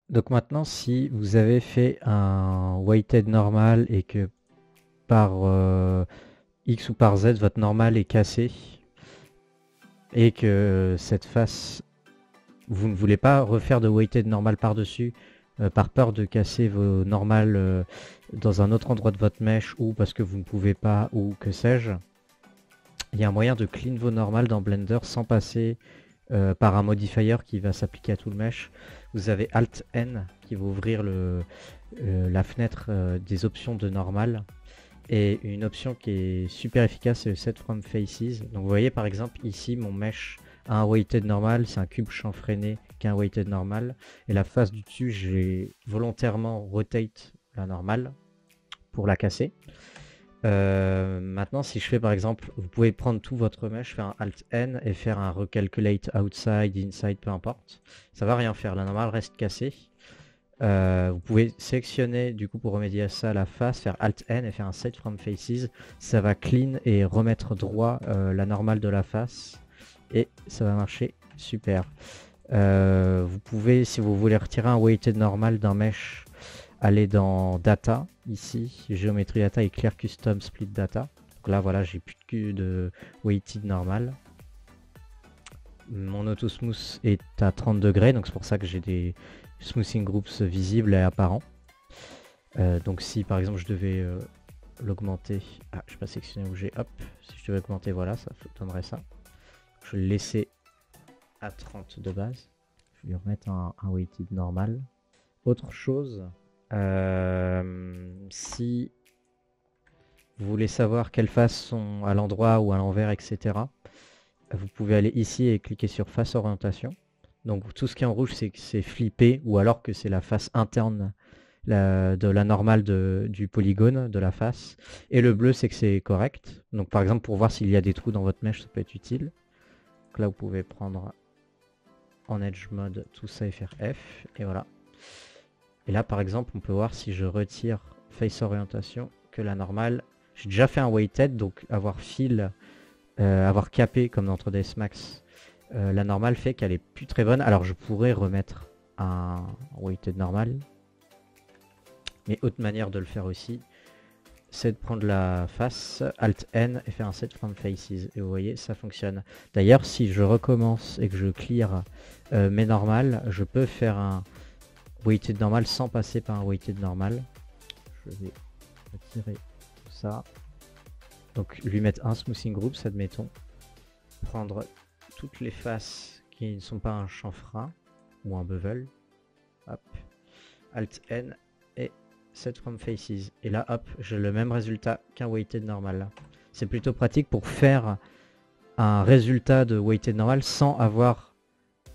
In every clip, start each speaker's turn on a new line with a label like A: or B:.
A: Donc maintenant, si vous avez fait un weighted normal et que par X ou par Z, votre normal est cassé et que cette face, vous ne voulez pas refaire de weighted normal par-dessus par peur de casser vos normales dans un autre endroit de votre mesh ou parce que vous ne pouvez pas ou que sais-je, il y a un moyen de clean vos normales dans Blender sans passer par un modifier qui va s'appliquer à tout le mesh. Vous avez Alt N qui va ouvrir la fenêtre des options de normal. Et une option qui est super efficace, c'est le Set From Faces. Donc vous voyez par exemple ici mon mesh a un weighted normal, c'est un cube chanfreiné qui a un weighted normal. Et la face du dessus, j'ai volontairement rotate la normale pour la casser. Maintenant, si je fais par exemple, vous pouvez prendre tout votre mesh, faire un Alt N et faire un recalculate outside, inside, peu importe. Ça va rien faire, la normale reste cassée. Vous pouvez sélectionner du coup pour remédier à ça la face, faire Alt N et faire un Set From Faces. Ça va clean et remettre droit la normale de la face et ça va marcher super. Vous pouvez, si vous voulez retirer un weighted normal d'un mesh, aller dans Data, ici, Géométrie Data et Clear Custom Split Data. Donc là, voilà, j'ai plus de weighted normal. Mon auto smooth est à 30 degrés, donc c'est pour ça que j'ai des smoothing groups visibles et apparents. Donc si par exemple je devais l'augmenter, ah je n'ai pas sélectionné où j'ai, hop, si je devais augmenter, voilà, ça donnerait ça. Je vais le laisser à 30 de base. Je vais lui remettre un weighted normal. Autre chose, si vous voulez savoir quelles faces sont à l'endroit ou à l'envers, etc., vous pouvez aller ici et cliquer sur face orientation. Donc tout ce qui est en rouge, c'est que c'est flippé ou alors que c'est la face interne de la normale du polygone de la face. Et le bleu, c'est que c'est correct. Donc par exemple, pour voir s'il y a des trous dans votre mèche, ça peut être utile. Donc là, vous pouvez prendre en edge mode tout ça et faire F. Et voilà. Et là, par exemple, on peut voir si je retire face orientation que la normale. J'ai déjà fait un weighted, donc avoir fill, avoir capé comme dans 3ds Max. La normale fait qu'elle est plus très bonne. Alors je pourrais remettre un weighted normal. Mais autre manière de le faire aussi, c'est de prendre la face, Alt N et faire un Set From Faces. Et vous voyez, ça fonctionne. D'ailleurs, si je recommence et que je clear mes normales, je peux faire un weighted normal sans passer par un weighted normal. Je vais retirer tout ça. Donc lui mettre un smoothing group, admettons. Prendre toutes les faces qui ne sont pas un chanfrein ou un bevel. Hop. Alt N et Set From Faces. Et là, hop, j'ai le même résultat qu'un weighted normal. C'est plutôt pratique pour faire un résultat de weighted normal sans avoir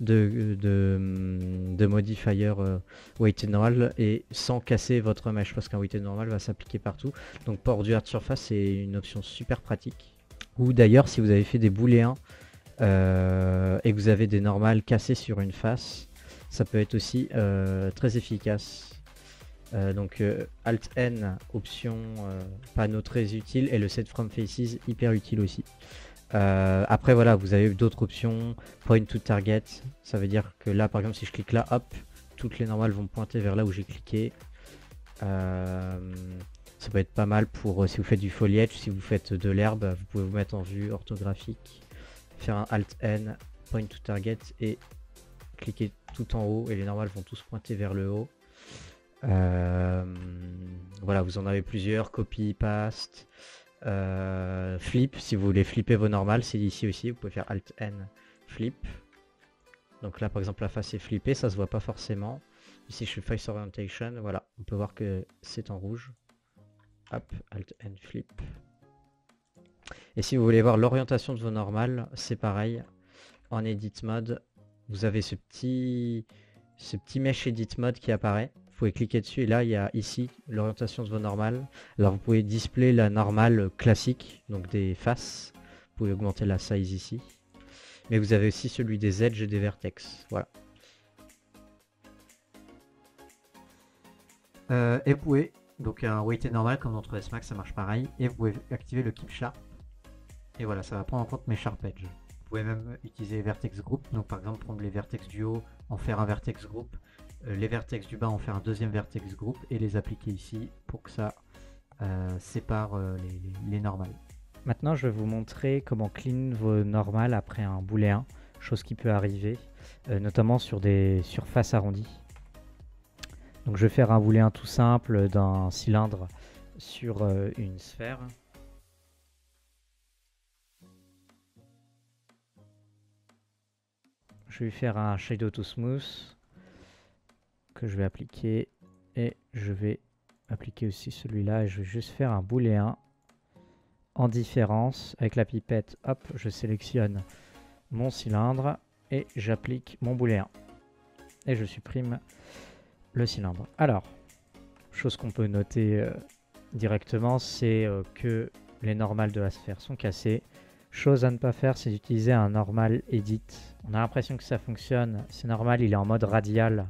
A: de modifier weighted normal et sans casser votre mesh parce qu'un weighted normal va s'appliquer partout. Donc port du hard surface, c'est une option super pratique. Ou d'ailleurs, si vous avez fait des booléens et que vous avez des normales cassées sur une face, ça peut être aussi très efficace. Donc Alt N, option panneau très utile, et le Set From Faces hyper utile aussi. Après voilà, vous avez d'autres options, Point to Target, ça veut dire que là par exemple si je clique là, hop, toutes les normales vont pointer vers là où j'ai cliqué. Ça peut être pas mal pour si vous faites du foliage, si vous faites de l'herbe, vous pouvez vous mettre en vue orthographique, faire un Alt N, Point to Target et cliquer tout en haut et les normales vont tous pointer vers le haut. Voilà, vous en avez plusieurs, copy, paste, flip, si vous voulez flipper vos normales, c'est ici aussi, vous pouvez faire Alt N, flip. Donc là par exemple la face est flippée, ça se voit pas forcément. Ici je fais face orientation, voilà, on peut voir que c'est en rouge. Hop, Alt N, flip. Et si vous voulez voir l'orientation de vos normales, c'est pareil, en edit mode, vous avez ce petit mesh edit mode qui apparaît. Vous pouvez cliquer dessus et là il y a ici l'orientation de vos normales. Alors vous pouvez display la normale classique, donc des faces. Vous pouvez augmenter la size ici. Mais vous avez aussi celui des edges et des vertex. Voilà. Et vous pouvez, donc un weighted normal comme dans 3ds Max, ça marche pareil. Et vous pouvez activer le keep sharp. Et voilà, ça va prendre en compte mes sharp edges. Vous pouvez même utiliser les vertex group. Donc par exemple prendre les vertex du haut, en faire un vertex group les vertex du bas, en faire un deuxième vertex group et les appliquer ici pour que ça sépare les normales. Maintenant, je vais vous montrer comment clean vos normales après un booléen, chose qui peut arriver, notamment sur des surfaces arrondies. Donc je vais faire un booléen tout simple d'un cylindre sur une sphère. Je vais faire un shadow to smooth que je vais appliquer et je vais appliquer aussi celui-là et je vais juste faire un booléen en différence avec la pipette. Hop, je sélectionne mon cylindre et j'applique mon booléen et je supprime le cylindre. Alors, chose qu'on peut noter directement, c'est que les normales de la sphère sont cassées. Chose à ne pas faire, c'est d'utiliser un normal edit. On a l'impression que ça fonctionne. C'est normal, il est en mode radial.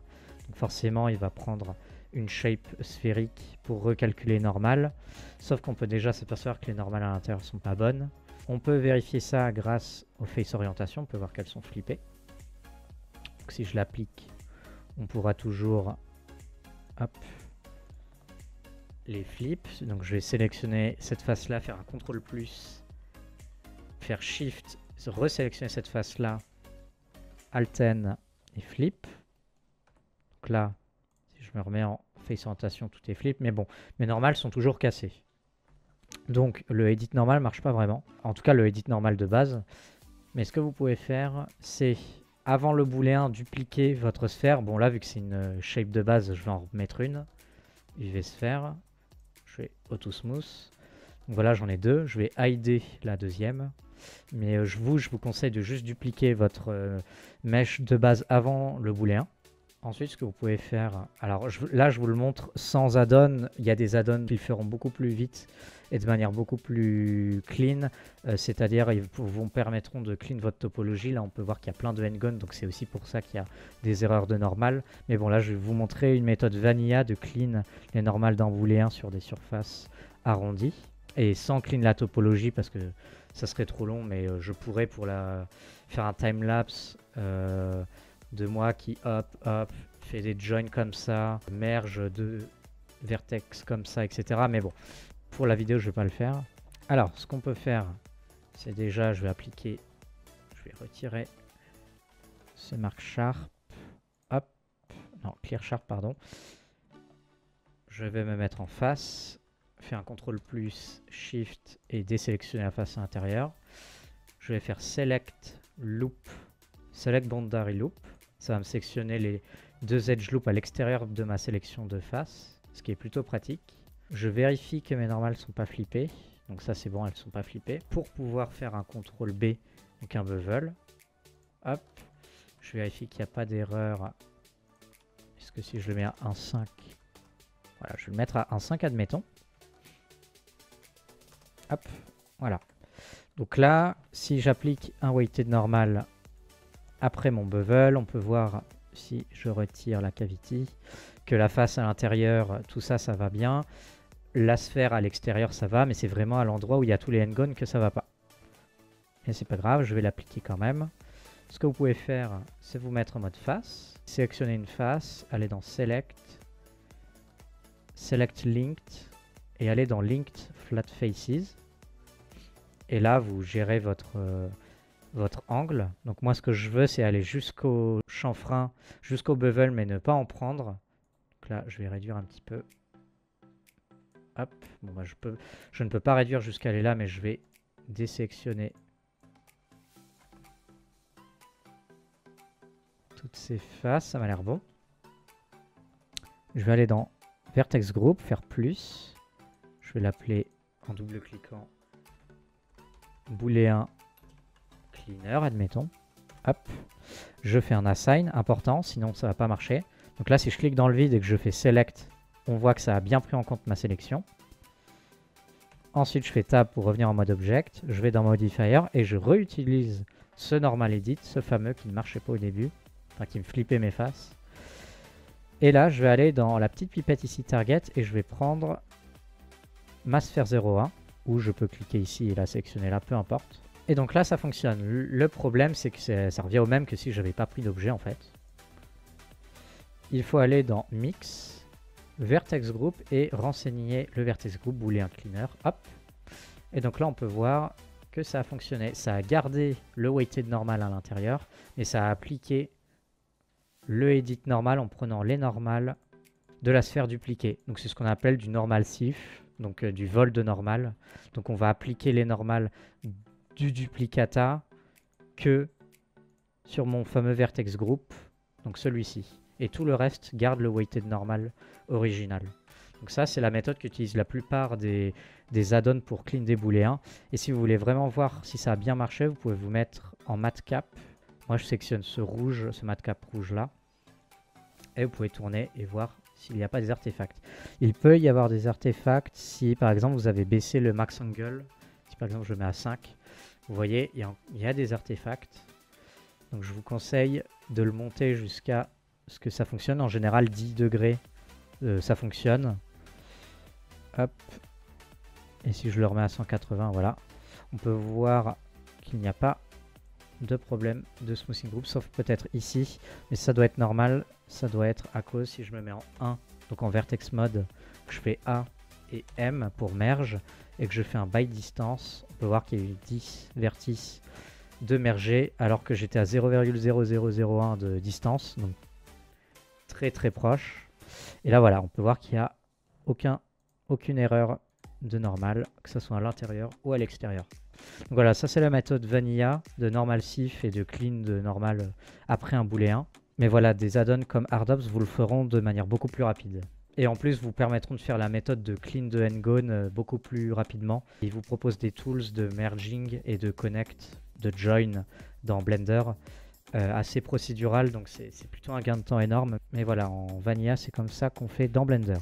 A: Donc forcément, il va prendre une shape sphérique pour recalculer normal. Sauf qu'on peut déjà s'apercevoir que les normales à l'intérieur sont pas bonnes. On peut vérifier ça grâce aux face orientation. On peut voir qu'elles sont flippées. Donc si je l'applique, on pourra toujours hop, les flips. Donc je vais sélectionner cette face là, faire un CTRL plus, faire Shift, resélectionner cette face là, Alt N et flip. Donc là, si je me remets en face orientation, tout est flip. Mais bon, mes normales sont toujours cassées. Donc le edit normal marche pas vraiment. En tout cas, le edit normal de base. Mais ce que vous pouvez faire, c'est avant le booléen, dupliquer votre sphère. Bon là, vu que c'est une shape de base, je vais en remettre une. UV sphère. Je fais auto smooth. Donc voilà, j'en ai deux. Je vais hider la deuxième. Mais je vous conseille de juste dupliquer votre mesh de base avant le booléen. Ensuite, ce que vous pouvez faire, alors là je vous le montre sans add-on. Il y a des add-ons qui le feront beaucoup plus vite et de manière beaucoup plus clean. C'est-à-dire, ils vous permettront de clean votre topologie. Là, on peut voir qu'il y a plein de n-gon, donc c'est aussi pour ça qu'il y a des erreurs de normal. Mais bon, là, je vais vous montrer une méthode vanilla de clean les normales d'un booléen sur des surfaces arrondies. Et sans clean la topologie, parce que ça serait trop long, mais je pourrais faire un time-lapse de moi qui hop, fait des joins comme ça, merge de vertex comme ça, etc. Mais bon, pour la vidéo, je vais pas le faire. Alors, ce qu'on peut faire, c'est déjà, je vais retirer ce mark sharp, hop, non, clear sharp, pardon. Je vais me mettre en face, faire un CTRL plus, Shift et désélectionner la face intérieure. Je vais faire Select Loop, Select Boundary Loop. Ça va me sélectionner les deux edge loops à l'extérieur de ma sélection de face, ce qui est plutôt pratique. Je vérifie que mes normales ne sont pas flippées. Donc ça c'est bon, elles ne sont pas flippées. Pour pouvoir faire un CTRL B, donc un bevel. Hop, je vérifie qu'il n'y a pas d'erreur. Est-ce que si je le mets à 1.5, voilà, je vais le mettre à 1.5 admettons. Hop, voilà. Donc là, si j'applique un weighted normal après mon bevel, on peut voir, si je retire la cavity, que la face à l'intérieur, tout ça, ça va bien. La sphère à l'extérieur, ça va, mais c'est vraiment à l'endroit où il y a tous les n-gon que ça va pas. Et c'est pas grave, je vais l'appliquer quand même. Ce que vous pouvez faire, c'est vous mettre en mode face, sélectionner une face, aller dans Select, Select Linked, et aller dans Linked Flat Faces. Et là, vous gérez votre angle. Donc moi, ce que je veux, c'est aller jusqu'au chanfrein, jusqu'au bevel, mais ne pas en prendre. Donc là, je vais réduire un petit peu. Hop. Bon, bah, je ne peux pas réduire jusqu'à aller là, mais je vais désélectionner toutes ces faces. Ça m'a l'air bon. Je vais aller dans Vertex Group, faire plus. Je vais l'appeler en double-cliquant booléen cleaner, admettons. Hop. Je fais un assign important, sinon ça va pas marcher. Donc là, si je clique dans le vide et que je fais select, on voit que ça a bien pris en compte ma sélection. Ensuite, je fais tab pour revenir en mode object. Je vais dans modifier et je réutilise ce normal edit, ce fameux qui ne marchait pas au début, enfin qui me flippait mes faces. Et là, je vais aller dans la petite pipette ici target et je vais prendre ma sphère 0,1 où je peux cliquer ici et la sélectionner là, peu importe. Et donc là, ça fonctionne. Le problème, c'est que ça revient au même que si je n'avais pas pris d'objet en fait. il faut aller dans Mix, Vertex Group et renseigner le Vertex Group Boolean Cleaner. Hop. Et donc là, on peut voir que ça a fonctionné. Ça a gardé le weighted normal à l'intérieur, mais ça a appliqué le edit normal en prenant les normales de la sphère dupliquée. Donc c'est ce qu'on appelle du normal sif, donc du vol de normal. Donc on va appliquer les normales du duplicata que sur mon fameux vertex group, donc celui-ci. Et tout le reste garde le weighted normal original. Donc ça, c'est la méthode qu'utilisent la plupart des add-ons pour clean des booléens. Et si vous voulez vraiment voir si ça a bien marché, vous pouvez vous mettre en matcap. Moi, je sélectionne ce rouge, ce matcap rouge là. Et vous pouvez tourner et voir s'il n'y a pas des artefacts. Il peut y avoir des artefacts si, par exemple, vous avez baissé le max angle. Si, par exemple, je mets à 5. Vous voyez, il y a des artefacts. Donc, je vous conseille de le monter jusqu'à ce que ça fonctionne. En général, 10 degrés, ça fonctionne. Hop. Et si je le remets à 180, voilà. On peut voir qu'il n'y a pas de problème de smoothing group, sauf peut-être ici. Mais ça doit être normal. Ça doit être à cause si je me mets en 1, donc en vertex mode, je fais A et M pour merge, et que je fais un by distance, on peut voir qu'il y a eu 10 vertices de merger, alors que j'étais à 0,0001 de distance, donc très très proche. Et là voilà, on peut voir qu'il n'y a aucune erreur de normal, que ce soit à l'intérieur ou à l'extérieur. Donc voilà, ça c'est la méthode vanilla de normal sif et de clean de normal après un booléen. Mais voilà, des add-ons comme Hardops vous le feront de manière beaucoup plus rapide. Et en plus, vous permettront de faire la méthode de clean de Ngone beaucoup plus rapidement. Ils vous proposent des tools de merging et de connect, de join dans Blender, assez procédural, donc c'est plutôt un gain de temps énorme. Mais voilà, en vanilla, c'est comme ça qu'on fait dans Blender.